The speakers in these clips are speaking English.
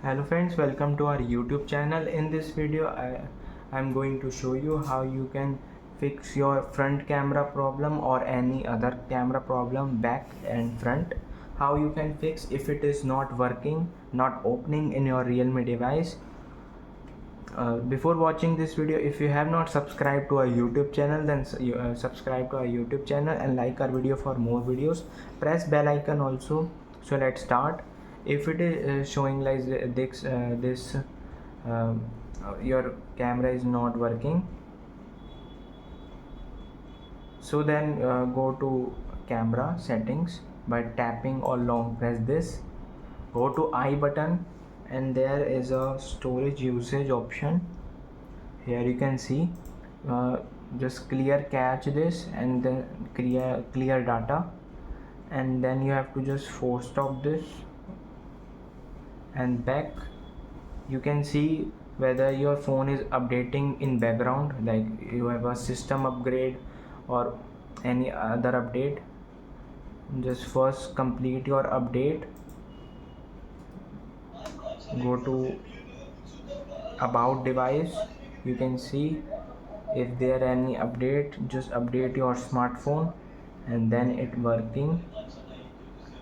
Hello friends, welcome to our YouTube channel. In this video I'm going to show you how you can fix your front camera problem or any other camera problem, back and front. How you can fix if it is not working, not opening in your Realme device. Before watching this video, if you have not subscribed to our YouTube channel, then subscribe to our YouTube channel and like our video for more videos. Press bell icon also. So let's start. If it is showing like this your camera is not working, so then go to camera settings by tapping or long press this. Go to I button and there is a storage usage option. Here you can see just clear cache this and then clear data, and then you have to just force stop this and back. You can see whether your phone is updating in background, like you have a system upgrade or any other update. Just first complete your update. Go to about device. You can see if there any update, just update your smartphone and then it working.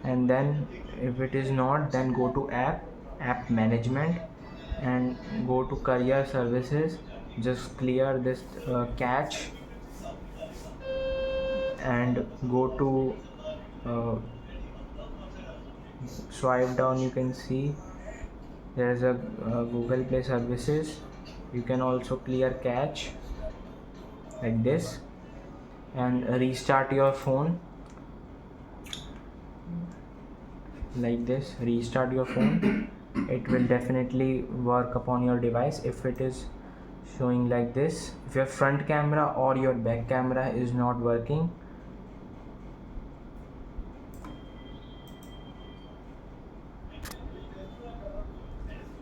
And then if it is not, then go to app management and go to career services. Just clear this cache and go to swipe down. You can see there is a Google Play services. You can also clear cache like this and restart your phone like this. Restart your phone. It will definitely work upon your device if it is showing like this. If your front camera or your back camera is not working,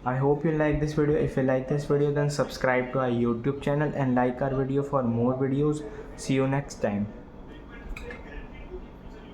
I hope you like this video. If you like this video, then subscribe to our YouTube channel and like our video for more videos. See you next time.